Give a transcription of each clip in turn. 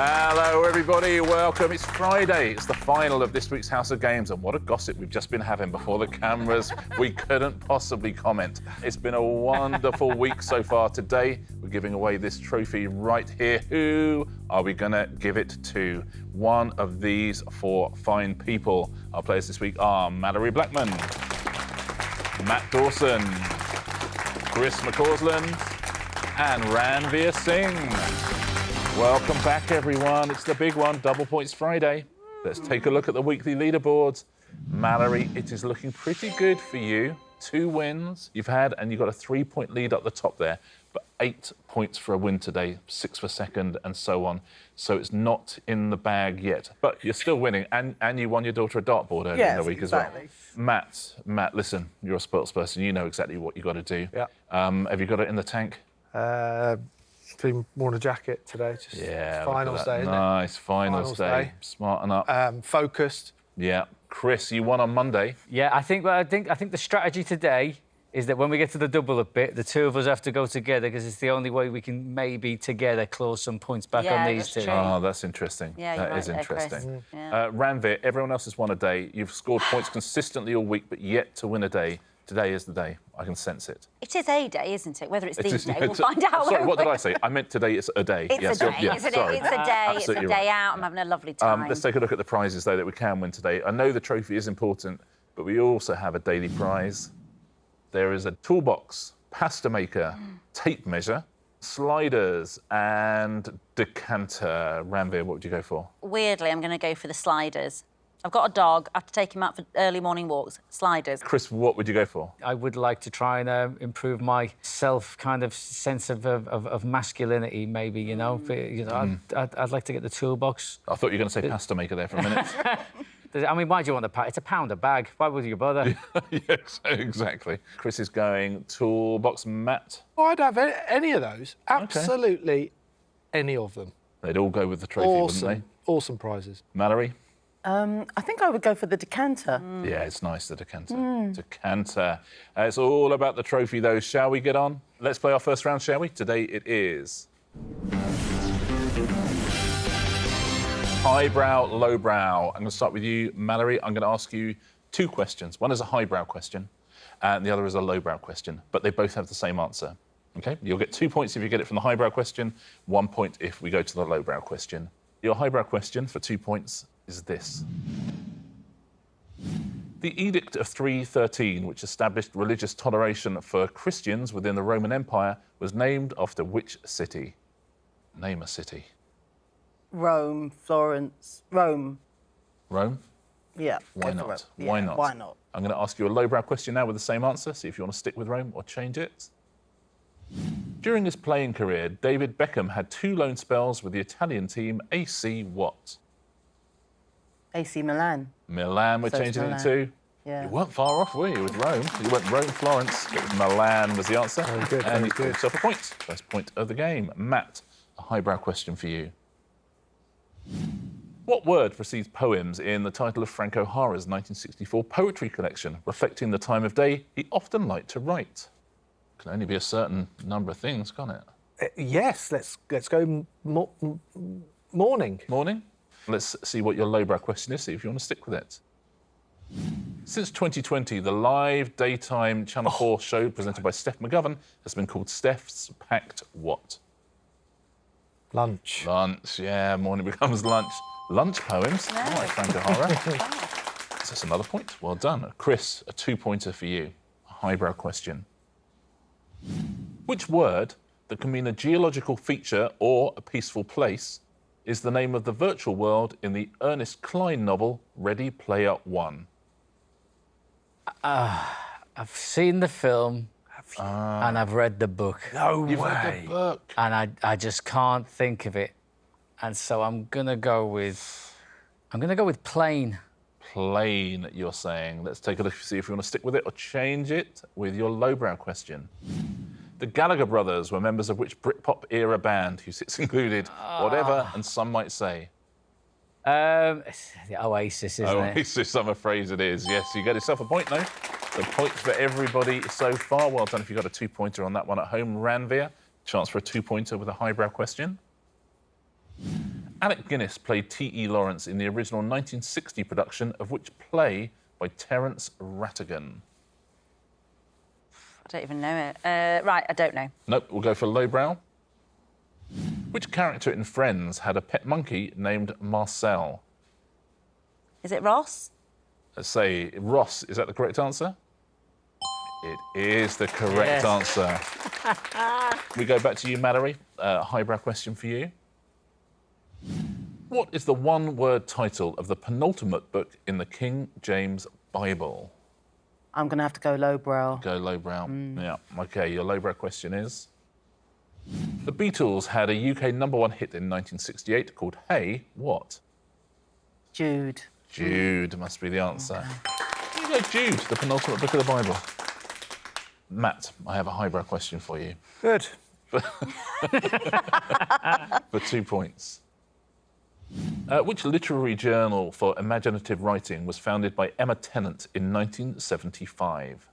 Hello, everybody. Welcome. It's Friday. It's the final of this week's House of Games, and what a gossip we've just been having before the cameras. We couldn't possibly comment. It's been a wonderful week so far. Today, we're giving away this trophy right here. Who are we going to give it to? One of these four fine people. Our players this week are Malorie Blackman, Matt Dawson, Chris McCausland, and Ranvir Singh. Welcome back, everyone. It's the big one, Double Points Friday. Let's take a look at the weekly leaderboards. Mallorie, it is looking pretty good for you. 2 wins you've had, and you've got a 3-point lead up the top there, but 8 points for a win today, 6 for second, and so on. So it's not in the bag yet, but you're still winning, and you won your daughter a dartboard earlier in the week as well. Matt, listen, you're a sports person. You know exactly what you've got to do. Yeah. Have you got it in the tank? Been worn a jacket today. Just finals day, isn't it? Nice, finals day. Smarten up. Focused. Yeah. Chris, you won on Monday. Yeah, I think the strategy today is that when we get to the double up bit, the two of us have to go together because it's the only way we can maybe together claw some points back on these two. True. Oh, that's interesting. Yeah, that is right interesting. Ranvir, everyone else has won a day. You've scored points consistently all week, but yet to win a day. Today is the day. I can sense it. It is a day, isn't it? Whether it's the day, we'll find out. Sorry, what did I say? I meant today it's a day. It's a day. It's a day. It's a day out. I'm having a lovely time. Let's take a look at the prizes, though, that we can win today. I know the trophy is important, but we also have a daily prize. There is a toolbox, pasta maker, tape measure, sliders, and decanter. Ranvir, what would you go for? Weirdly, I'm going to go for the sliders. I've got a dog. I have to take him out for early morning walks. Sliders. Chris, what would you go for? I would like to try and improve my kind of sense of masculinity, maybe, you know. I'd like to get the toolbox. I thought you were going to say pasta maker there for a minute. I mean, why do you want the pack? It's £1 a bag. Why would you bother? Yes, exactly. Chris is going toolbox. Matt? Oh, I'd have any of those. Absolutely any of them. They'd all go with the trophy, wouldn't they? Awesome prizes. Mallorie? I think I would go for the decanter. Yeah, it's nice, the decanter. Decanter. It's all about the trophy, though. Shall we get on? Let's play our first round, shall we? Today it is highbrow, lowbrow. I'm going to start with you, Mallorie. I'm going to ask you 2 questions. One is a highbrow question, and the other is a lowbrow question, but they both have the same answer. OK? You'll get 2 points if you get it from the highbrow question, 1 point if we go to the lowbrow question. Your highbrow question for 2 points is this. The Edict of 313, which established religious toleration for Christians within the Roman Empire, was named after which city? Name a city. Rome, Florence, Rome. Rome? Yeah. Why not? Yeah, Why not? Why not? I'm going to ask you a lowbrow question now with the same answer, see if you want to stick with Rome or change it. During his playing career, David Beckham had 2 loan spells with the Italian team AC what? AC Milan. Milan, we're changing it to? Yeah. You weren't far off, were you, with Rome? You went Rome, Florence, but Milan was the answer. Very good, and you very good. got yourself a point. First point of the game. Matt, a highbrow question for you. What word precedes poems in the title of Frank O'Hara's 1964 poetry collection, reflecting the time of day he often liked to write? Can only be a certain number of things, can't it? Yes, let's go morning. Morning? Let's see what your lowbrow question is, see if you want to stick with it. Since 2020, the live daytime Channel 4 show presented by Steph McGovern has been called Steph's Packed What? Lunch. Lunch, yeah, morning becomes lunch. Lunch poems. No. All right, Frank O'Hara. So that's another point. Well done. Chris, a 2-pointer for you. A highbrow question. Which word that can mean a geological feature or a peaceful place is the name of the virtual world in the Ernest Cline novel Ready Player One? I've seen the film and I've read the book. No You've way. read the book. And I just can't think of it. And so I'm going to go with plain. Plain, you're saying. Let's take a look to see if you want to stick with it or change it with your lowbrow question. The Gallagher brothers were members of which Britpop era band whose hits included Whatever and Some Might Say? The Oasis, isn't it? Oasis, I'm afraid it is. Yes, you get yourself a point, though. So points for everybody so far. Well done if you got a 2-pointer on that one at home. Ranvir, chance for a 2-pointer with a highbrow question. Alec Guinness played T.E. Lawrence in the original 1960 production of which play by Terence Rattigan? I don't even know it. Right, I don't know. Nope, we'll go for lowbrow. Which character in Friends had a pet monkey named Marcel? Is it Ross? Let's say Ross. Is that the correct answer? It is the correct answer. We go back to you, Malorie. Highbrow question for you. What is the one-word title of the penultimate book in the King James Bible? I'm going to have to go lowbrow. Go lowbrow. Yeah. OK, your lowbrow question is... The Beatles had a UK #1 hit in 1968 called Hey, What? Jude. Jude must be the answer. Here you go, Jude, the penultimate book of the Bible. Matt, I have a highbrow question for you. Good. For 2 points. Which literary journal for imaginative writing was founded by Emma Tennant in 1975?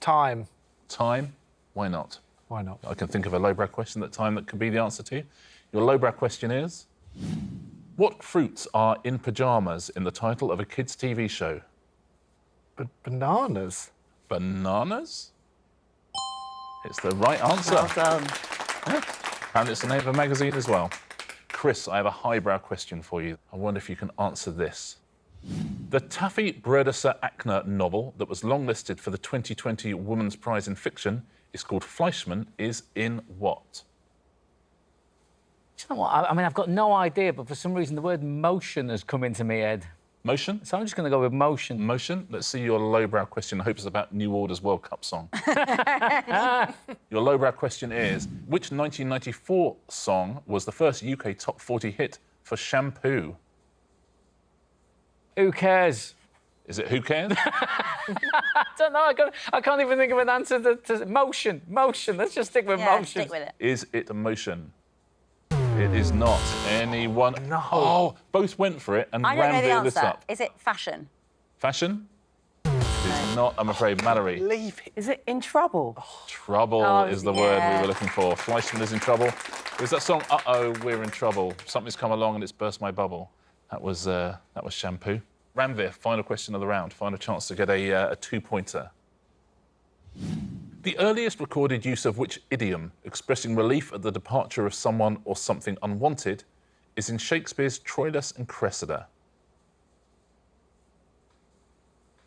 Time. Time? Why not? Why not? I can think of a lowbrow question that time that could be the answer to. Your lowbrow question is... What fruits are in pyjamas in the title of a kids' TV show? Bananas. Bananas? It's the right answer. Well done. And it's the name of a magazine as well. Chris, I have a highbrow question for you. I wonder if you can answer this. The Taffy Brodesser-Akner novel that was longlisted for the 2020 Women's Prize in Fiction is called Fleischman is in what? Do you know what? I mean, I've got no idea, but for some reason the word motion has come into my head. Motion? So I'm just going to go with motion. Motion? Let's see your lowbrow question. I hope it's about New Order's World Cup song. Your lowbrow question is, which 1994 song was the first UK top 40 hit for Shampoo? Who cares? Is it Who Cares? I don't know. I can't even think of an answer to motion. Motion. Let's just stick with motion. Stick with it. Is it Motion? It is not. Anyone? No. Oh, both went for it and I don't know the Ranvir this answer. up. Is it fashion? Fashion? It's not, I'm afraid. Mallory. Leave it. Is it In Trouble? Trouble Oh, is the word we yeah. were looking for. Fleischman is in trouble. Is that song, Uh-oh, We're in Trouble? Something's come along and it's burst my bubble. That was Shampoo. Ranvir, final question of the round. Final chance to get a two-pointer. The earliest recorded use of which idiom, expressing relief at the departure of someone or something unwanted, is in Shakespeare's Troilus and Cressida?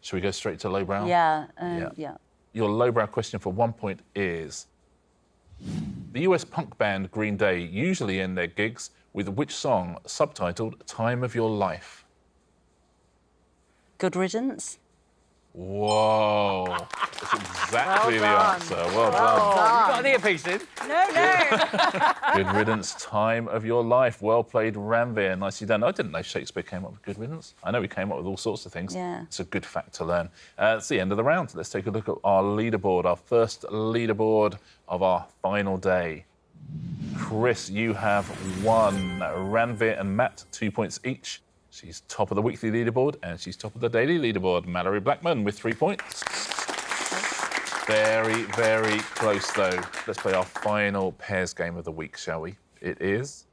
Shall we go straight to lowbrow? Yeah. Your lowbrow question for 1 point is... The US punk band Green Day usually end their gigs with which song subtitled Time of Your Life? Good riddance. Whoa. That's exactly the answer. Well done. You got an earpiece in? No. Good riddance, Time of Your Life. Well played, Ranvir. Nicely done. I didn't know Shakespeare came up with good riddance. I know he came up with all sorts of things. Yeah. It's a good fact to learn. It's the end of the round. Let's take a look at our leaderboard, our first leaderboard of our final day. Chris, you have won. Ranvir and Matt, 2 points each. She's top of the weekly leaderboard and she's top of the daily leaderboard. Malorie Blackman with 3 points. Very, very close, though. Let's play our final pairs game of the week, shall we? It is...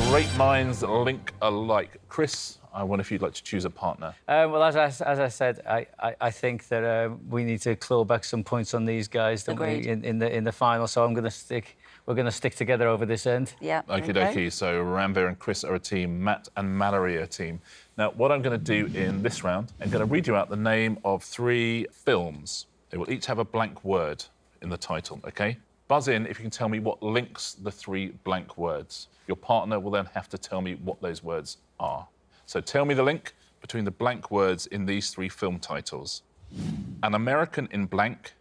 Great minds link alike. Chris, I wonder if you'd like to choose a partner. Well, as I said, I think that we need to claw back some points on these guys, don't we, in the final. So we're going to stick together over this end. Yeah. Okie dokie. So Ranvir and Chris are a team, Matt and Malorie are a team. Now, what I'm going to do in this round, I'm going to read you out the name of 3 films. They will each have a blank word in the title, OK? Buzz in if you can tell me what links the 3 blank words. Your partner will then have to tell me what those words are. So tell me the link between the blank words in these 3 film titles. An American in Blank,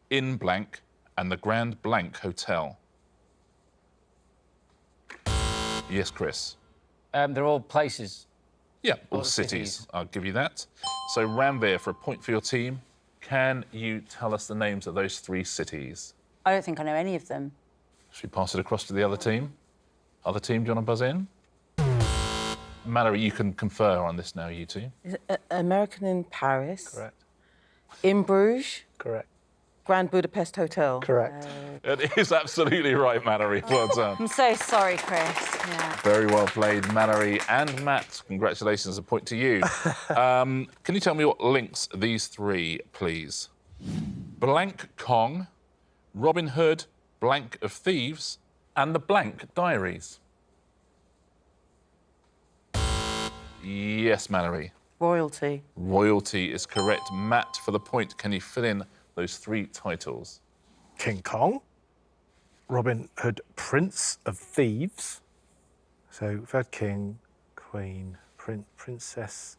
In Blank, and the Grand Blank Hotel. Yes, Chris. They're all places. Yeah, all cities. I'll give you that. So, Ranvir, for a point for your team, can you tell us the names of those 3 cities? I don't think I know any of them. Should we pass it across to the other team? Other team, do you want to buzz in? Malorie, you can confer on this now, you two. Is it American in Paris? Correct. In Bruges? Correct. Grand Budapest Hotel. Correct. It is absolutely right, Malorie. Well done. I'm so sorry, Chris. Yeah. Very well played, Malorie and Matt. Congratulations, a point to you. Can you tell me what links these three, please? Blank Kong, Robin Hood, Blank of Thieves, and the Blank Diaries. Yes, Malorie. Royalty. Royalty is correct. Matt, for the point, can you fill in those three titles? King Kong, Robin Hood, Prince of Thieves. So we've had King, Queen, Princess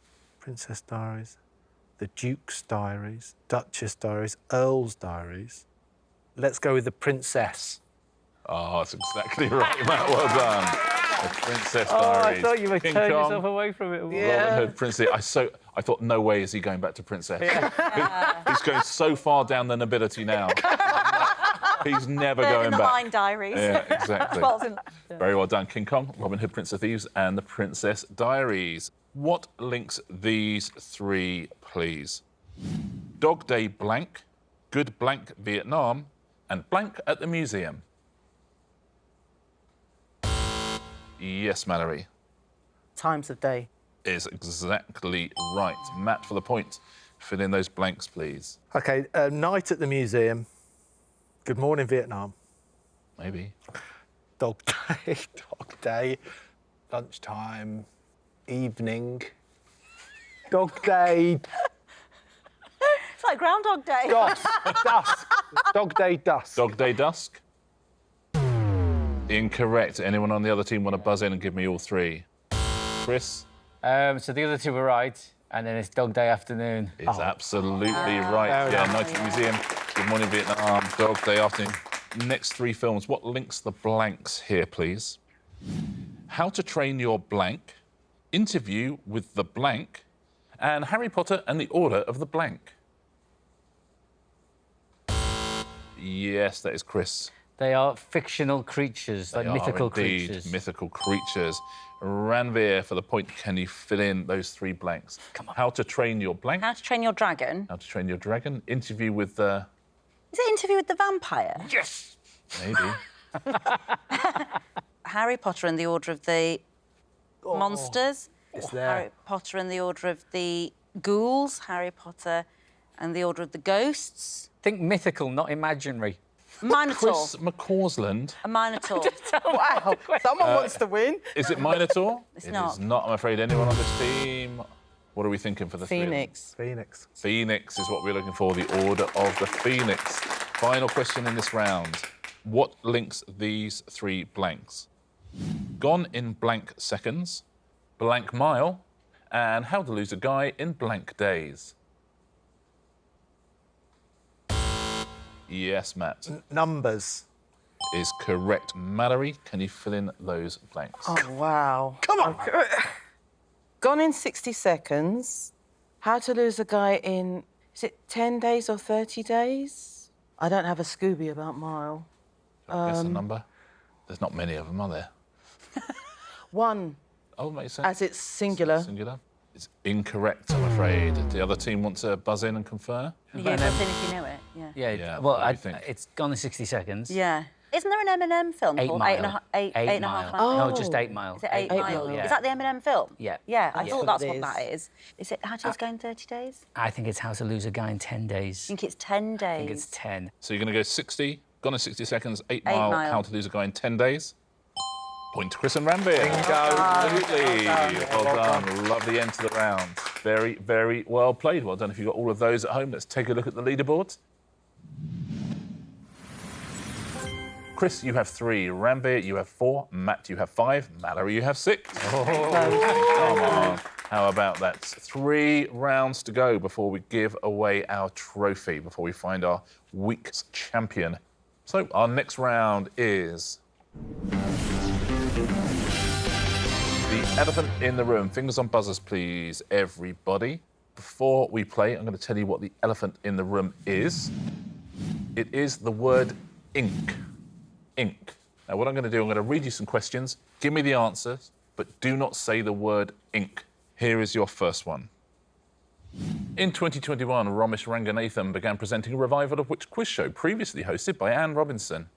Diaries, the Duke's Diaries, Duchess Diaries, Earl's Diaries. Let's go with the Princess. Oh, that's exactly right, Matt. Well done. The Princess Oh, Diaries. I thought you were King turning Kong, yourself away from it. Robin Hood, Princess. I thought, no way is he going back to Princess. He's going so far down the nobility now. He's never Third going in the back. line diaries. Yeah, exactly. 12th in... Very well done. King Kong, Robin Hood, Prince of Thieves, and the Princess Diaries. What links these three, please? Dog Day Blank, Good Blank Vietnam, and Blank at the Museum. Yes, Malorie. Times of day. Is exactly right. Matt, for the point, fill in those blanks, please. OK, Night at the Museum, Good Morning Vietnam, Maybe. Dog Day, lunchtime, evening, Dog Day, It's like Groundhog Day. Dusk, Dog Day Dusk. Dog Day Dusk? Incorrect. Anyone on the other team want to buzz in and give me all three? Chris? So the other two were right, and then it's Dog Day Afternoon. Is absolutely right. Yeah, Night at the Museum, Good Morning Vietnam, Dog Day Afternoon. Next three films, what links the blanks here, please? How to Train Your Blank, Interview with the Blank, and Harry Potter and the Order of the Blank. Yes, that is Chris. They are fictional creatures, like They mythical are indeed creatures. mythical creatures. Ranvir, for the point, can you fill in those three blanks? Come on. How to Train Your Blank, How to Train Your Dragon. How to Train Your Dragon, Interview with the... Is it Interview with the Vampire? Yes! Maybe. Harry Potter and the Order of the Monsters. It's there. Harry Potter and the Order of the Ghouls. Harry Potter and the Order of the Ghosts. Think mythical, not imaginary. Minotaur. Chris McCausland. A Minotaur. Wow, someone wants to win. Is it Minotaur? It's It not. is not, I'm afraid. Anyone on this team? What are we thinking for the three of them? Phoenix. Phoenix. Phoenix is what we're looking for, the Order of the Phoenix. Final question in this round. What links these three blanks? Gone in Blank Seconds, Blank Mile, and How to Lose a Guy in Blank Days. Yes, Matt. Numbers. Is correct. Malorie, can you fill in those blanks? Oh, wow. Come on. Gone in 60 seconds. How to lose a guy in, is it 10 days or 30 days? I don't have a Scooby about Mile. Guess a number? There's not many of them, are there? One, Oh, makes sense. as it's singular. Singular. It's incorrect, I'm afraid. The other team want to buzz in and confer? You get buzz in if you know it. Yeah. Yeah, Yeah, well, what do you think? it's gone in 60 seconds. Yeah. Isn't there an Eminem film 8 called Mile. Eight and a Half Mile. Miles? No, just 8 Mile. Is it 8 Mile? Yeah. Is that the Eminem film? Yeah. Yeah, I Yeah. thought That's that's what what it that is. Is it How to Lose a Guy in 30 Days? I think it's How to Lose a Guy in 10 days. I think it's 10 days. I think it's 10. So you're going to go 60, Gone in 60 seconds, 8 8 Mile, Mile. How to Lose a Guy in 10 days. Point to Chris and Ranvir. Bingo. Absolutely. Well Well done. done. Lovely end to the round. Very, very well played. Well done if you've got all of those at home. Let's take a look at the leaderboards. Chris, you have 3. Ranvir, you have 4. Matt, you have 5. Malorie, you have 6. Come on. How about that? 3 rounds to go before we give away our trophy, before we find our week's champion. So our next round is the elephant in the room. Fingers on buzzers, please, everybody. Before we play, I'm going to tell you what the elephant in the room is. It is the word ink. Ink. Now, what I'm going to do, I'm going to read you some questions. Give me the answers, but do not say the word ink. Here is your first one. In 2021, Ramesh Ranganathan began presenting a revival of which quiz show previously hosted by Anne Robinson?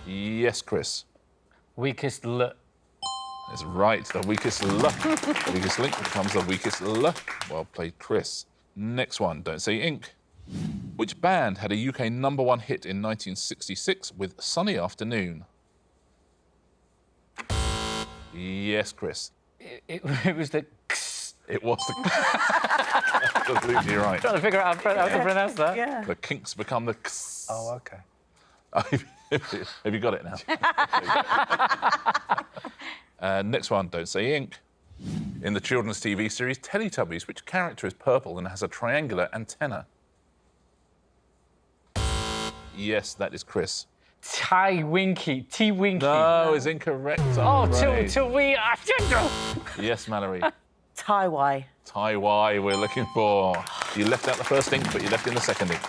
Yes, Chris. Weakest l. Is right. The weakest l. The weakest link becomes the weakest l. Well played, Chris. Next one. Don't say ink. Which band had a UK #1 hit in 1966 with Sunny Afternoon? Yes, Chris. It was the. It was the... Absolutely right. Trying to figure out how to pronounce that. Yeah. The kinks become the... Oh, OK. Have you got it now? Next one, don't say ink. In the children's TV series Teletubbies, which character is purple and has a triangular antenna? Yes, that is Chris. Winky. T-Winky. No, is incorrect. Oh, I'm afraid. till we... Yes, Mallory. Tie-wye. Tie-wye we're looking for. You left out the first ink, but you left in the second ink.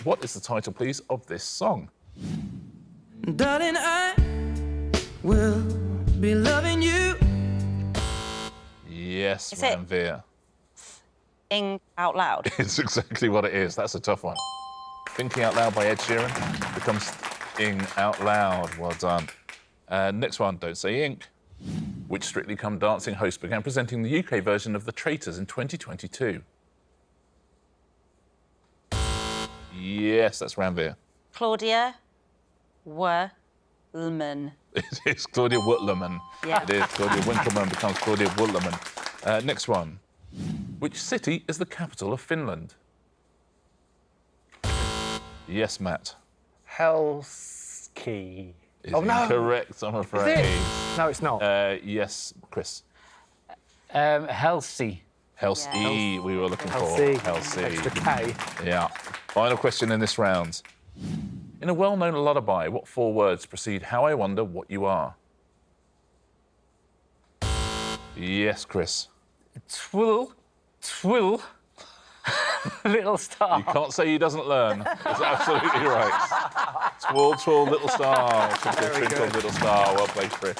What is the title, please, of this song? Darling, I will be loving you. Yes, Is it? Ranvir. Ing out loud. It's exactly what it is. That's a tough one. Thinking Out Loud by Ed Sheeran becomes Ing Out Loud. Well done. Next one, don't say ink. Which Strictly Come Dancing host began presenting the UK version of The Traitors in 2022? Yes, that's Ranvir. Claudia Werleman. It is Claudia Wurtleman. Yeah. It is. Claudia Winkleman becomes Claudia Wurtleman. Next one. Which city is the capital of Finland? Yes, Matt. Helsinki. Is Oh, no. incorrect, I'm afraid. No, it's not. Yes, Chris. Halsey. Helsi, we were looking Helsi. for. Helsi. Extra K. Yeah. Final question in this round. In a well-known lullaby, what 4 words precede How I Wonder What You Are? Yes, Chris. Twill. Little star. You can't say he doesn't learn. It's absolutely right. Twirl, twirl, little star. Twinkle, twinkle, little star. Well played, Chris.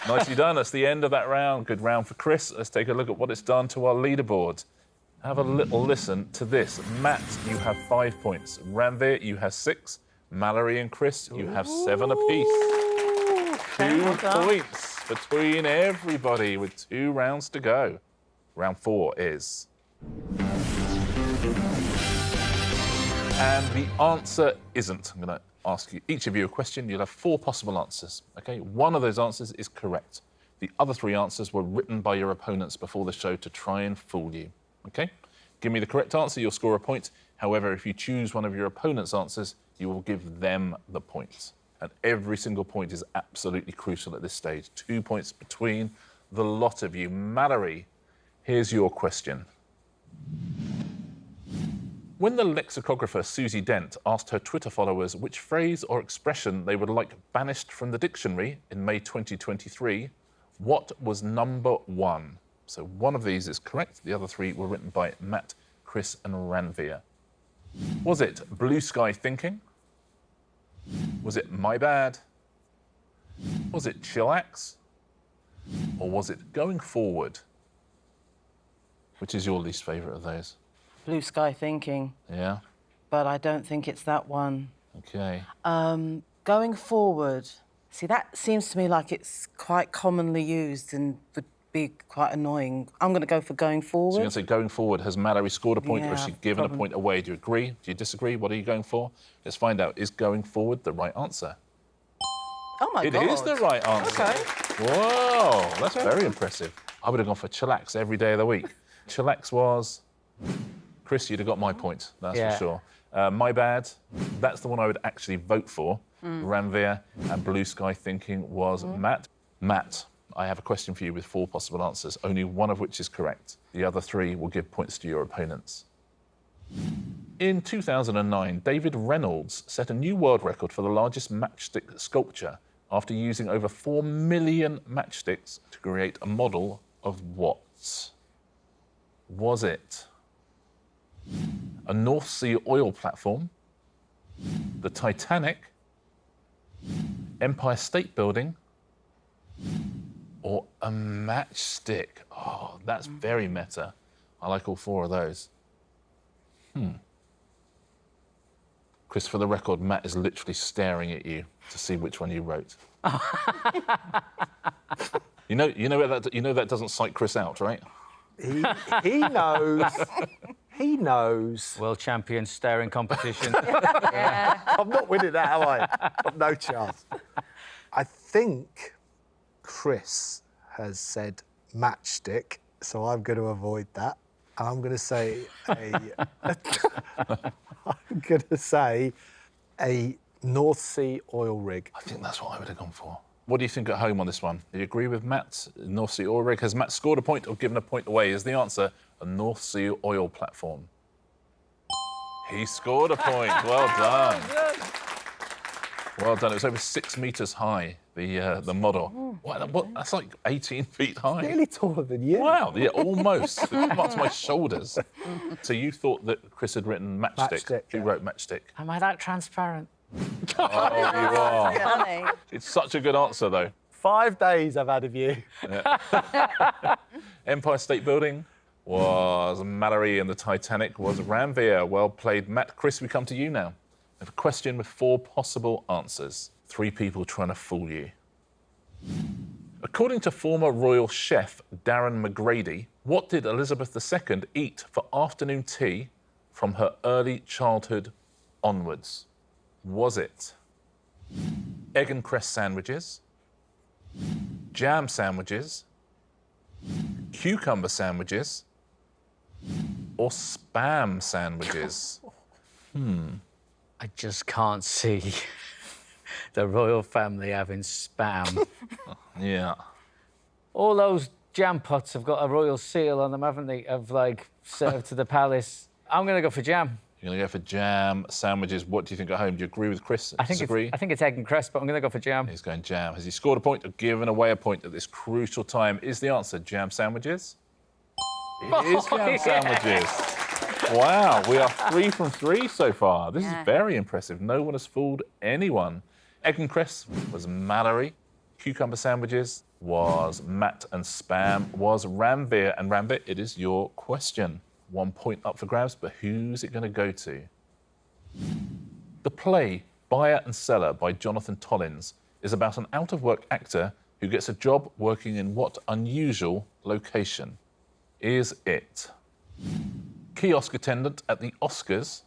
Nicely done. That's the end of that round. Good round for Chris. Let's take a look at what it's done to our leaderboard. Have a little listen to this. Matt, you have 5 points. Ranvir, you have 6. Mallory and Chris, you have 7 apiece. 2 points between everybody with 2 rounds to go. Round 4 is... And the answer isn't. I'm going to ask you, each of you a question. You'll have 4 possible answers, OK? 1 of those answers is correct. The other 3 answers were written by your opponents before the show to try and fool you, OK? Give me the correct answer, you'll score a point. However, if you choose one of your opponent's answers, you will give them the points. And every single point is absolutely crucial at this stage. 2 points between the lot of you. Mallory, here's your question. When the lexicographer Susie Dent asked her Twitter followers which phrase or expression they would like banished from the dictionary in May 2023, what was number 1? So 1 of these is correct. The other 3 were written by Matt, Chris and Ranvir. Was it blue sky thinking? Was it my bad? Was it chillax? Or was it going forward? Which is your least favourite of those? Blue sky thinking. Yeah? But I don't think it's that one. OK. Going forward. See, that seems to me like it's quite commonly used and would be quite annoying. I'm going to go for going forward. So you're going to say going forward. Has Mallory scored a point or has Yeah, she given probably. a point away? Do you agree? Do you disagree? What are you going for? Let's find out. Is going forward the right answer? Oh, my God. It is the right answer. OK. Whoa, that's very impressive. I would have gone for chillax every day of the week. Chillax was... Chris, you'd have got my point, that's Yeah. for sure. My bad, that's the one I would actually vote for. Ranvir and blue sky thinking was Matt. Matt, I have a question for you with 4 possible answers, only 1 of which is correct. The other 3 will give points to your opponents. In 2009, David Reynolds set a new world record for the largest matchstick sculpture after using over 4 million matchsticks to create a model of what? Was it a North Sea oil platform, the Titanic, Empire State Building, or a matchstick? Oh, That's very meta. I like all 4 of those. Chris, for the record, Matt is literally staring at you to see which one you wrote. you know that doesn't psych Chris out, right? He knows. He knows. World champion staring competition. I'm not winning that, am I? I've no chance. I think Chris has said matchstick, so I'm going to avoid that. And I'm going to say a North Sea oil rig. I think that's what I would have gone for. What do you think at home on this one? Do you agree with Matt? North Sea oil rig. Has Matt scored a point or given a point away? Is the answer a North Sea oil platform? He scored a point. Well done. Well done. It was over 6 metres high, the model. What? That's like 18 feet high. Nearly taller than you. Wow, yeah, almost. It came up to my shoulders. So you thought that Chris had written matchstick. Matchstick, Who yeah. wrote matchstick? Am I that transparent? Oh, you are. Funny. It's such a good answer, though. 5 days I've had of you. Empire State Building was Malorie, and the Titanic was Ranvir. Well played, Matt. Chris, we come to you now. I have a question with 4 possible answers. 3 people trying to fool you. According to former royal chef Darren McGrady, what did Elizabeth II eat for afternoon tea from her early childhood onwards? Was it egg and cress sandwiches, jam sandwiches, cucumber sandwiches, or spam sandwiches? I just can't see the royal family having spam. Yeah. All those jam pots have got a royal seal on them, haven't they? Of like served to the palace. I'm going to go for jam. You're going to go for jam sandwiches. What do you think at home? Do you agree with Chris? I think it's egg and cress, but I'm going to go for jam. He's going jam. Has he scored a point or given away a point at this crucial time? Is the answer jam sandwiches? It is jam sandwiches. Wow, we are 3 from 3 so far. This is very impressive. No one has fooled anyone. Egg and cress was Malorie. Cucumber sandwiches was Matt, and spam was Ranvir. And Ranvir, it is your question. 1 point up for grabs, but who's it going to go to? The play Buyer and Seller by Jonathan Tollins is about an out-of-work actor who gets a job working in what unusual location? Is it kiosk attendant at the Oscars,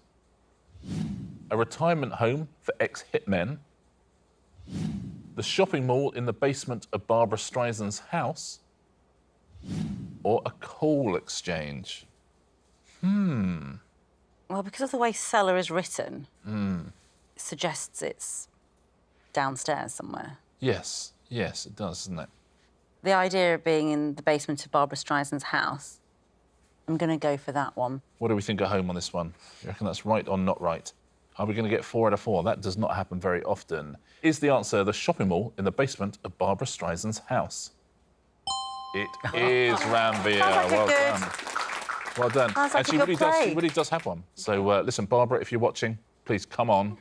a retirement home for ex-hitmen, the shopping mall in the basement of Barbra Streisand's house, or a coal exchange? Well, because of the way cellar is written, it suggests it's downstairs somewhere. Yes, it does, doesn't it? The idea of being in the basement of Barbra Streisand's house, I'm going to go for that one. What do we think at home on this one? You reckon that's right or not right? Are we going to get 4 out of 4? That does not happen very often. Is the answer the shopping mall in the basement of Barbra Streisand's house? It is Ranvir. Well done. Well done. Sounds like And she a good play. really does have one. So listen, Barbara, if you're watching, please come on.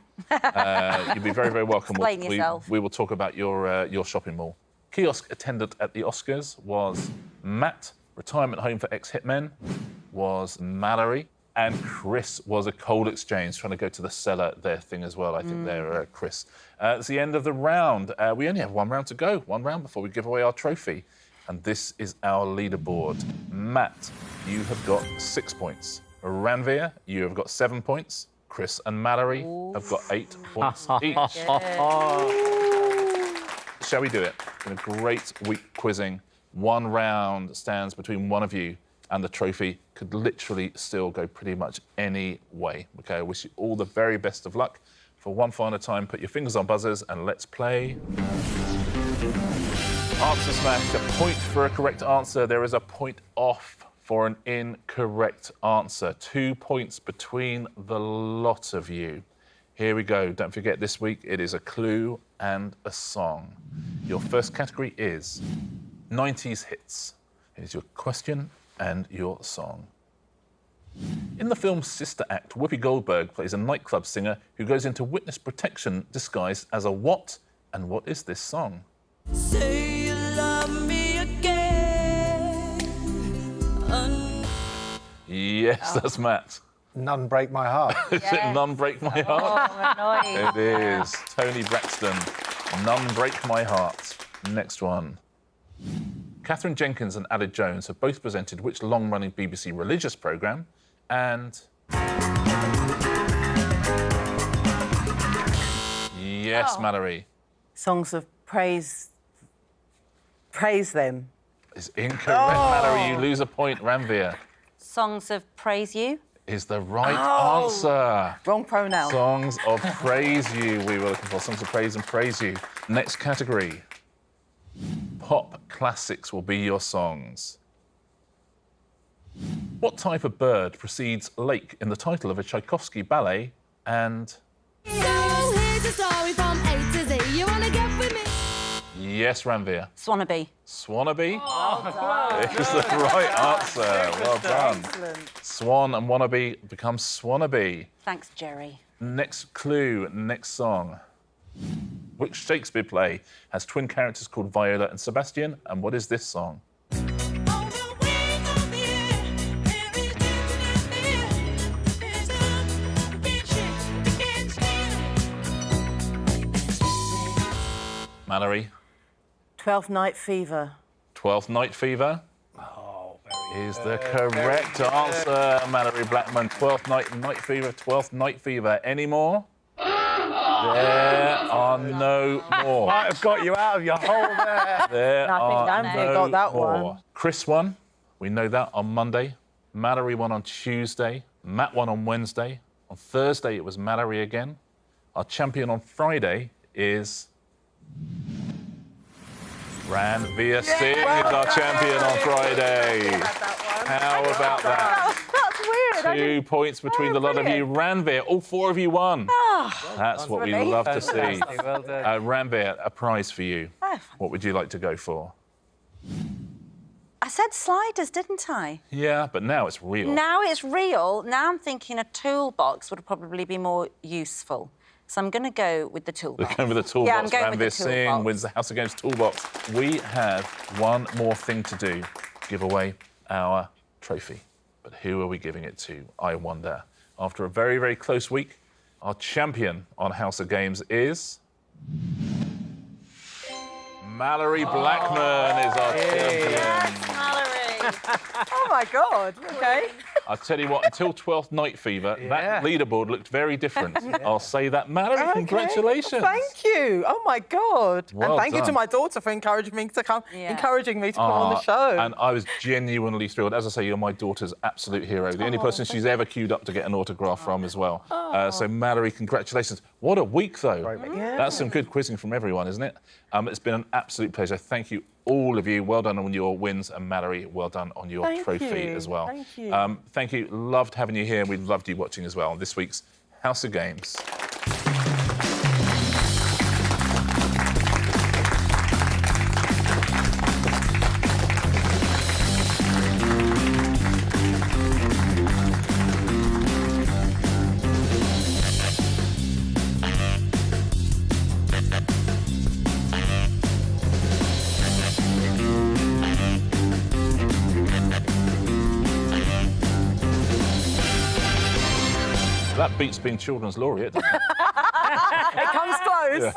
You'd be very, very welcome. Explain yourself. We will talk about your shopping mall. Kiosk attendant at the Oscars was Matt. Retirement home for ex-hitmen was Malorie. And Chris was a coal exchange, trying to go to the cellar, their thing as well, I think there, Chris. It's the end of the round. We only have 1 round to go, 1 round before we give away our trophy. And this is our leaderboard. Matt, you have got 6 points. Ranvir, you have got 7 points. Chris and Malorie have got 8 points each. Shall we do it? It's been a great week quizzing. 1 round stands between one of you, and the trophy could literally still go pretty much any way. Okay, I wish you all the very best of luck. For one final time, put your fingers on buzzers and let's play. Answer smash, a point for a correct answer. There is a point off for an incorrect answer. 2 points between the lot of you. Here we go. Don't forget, this week it is a clue and a song. Your first category is 90s hits. Here's your question and your song. In the film Sister Act, Whoopi Goldberg plays a nightclub singer who goes into witness protection disguised as a what? And what is this song? Say you love me again. Yes, that's Matt. None break my heart. Is it None Break My Heart? Oh, annoying. It is. Tony Braxton, None Break My Heart. Next one. Catherine Jenkins and Aled Jones have both presented which long-running BBC religious programme? And... Yes, Malorie. Songs of praise. Praise them. Is incorrect, Malorie. You lose a point. Ranvir Songs of Praise You. is the right answer. Wrong pronoun. Songs of Praise You. We were looking for Songs of Praise and Praise You. Next category. Pop classics will be your songs. What type of bird precedes lake in the title of a Tchaikovsky ballet? And... So here's a story from A to Z. You wanna get with me? Yes, Ranvir. Swannaby. Swannaby is the right answer. Well done. Excellent. Swan and wannabe become Swannaby. Thanks, Jerry. Next clue, next song. Which Shakespeare play has twin characters called Viola and Sebastian? And what is this song? Malorie? 12th Night Fever. 12th Night Fever is the correct answer, Malorie Blackman. 12th Night Fever, 12th Night Fever. Any more? There are no more. Might have got you out of your hole there. There No, I are think Ranvir no got that more. one. Chris won. We know that on Monday. Malorie won on Tuesday. Matt won on Wednesday. On Thursday, it was Malorie again. Our champion on Friday is... Ranvir Singh is our champion on Friday. How about that? That's weird. 2 points between the lot of you. Ranvir, all 4 of you won. That's what we relief. love to see. Fantastic, well done. Ranvir, a prize for you. Oh, What would you like to go for? I said sliders, didn't I? Yeah, but now it's real. Now it's real. Now I'm thinking a toolbox would probably be more useful. So I'm going to go with the toolbox. We're going with the toolbox. Yeah, I'm going with the Ranvir Singh toolbox. wins the House of Games toolbox. We have one more thing to do. Give away our trophy. But who are we giving it to? I wonder. After a very, very close week, our champion on House of Games is... Malorie Blackman is our champion. Malorie. Oh, my God. OK. I'll tell you what, until 12th Night Fever, that leaderboard looked very different. I'll say that. Malorie, congratulations. Thank you. Oh, my God. Well and thank you done. to my daughter for encouraging me to come on the show. And I was genuinely thrilled. As I say, you're my daughter's absolute hero. The only person she's ever queued up to get an autograph from as well. So, Malorie, congratulations. What a week, though. Yeah. That's some good quizzing from everyone, isn't it? It's been an absolute pleasure. Thank you, all of you. Well done on your wins. And Malorie, well done on your trophy as well. Thank you. Thank you. Loved having you here. We loved you watching as well on this week's House of Games. That beats being children's laureate, doesn't it? It comes close.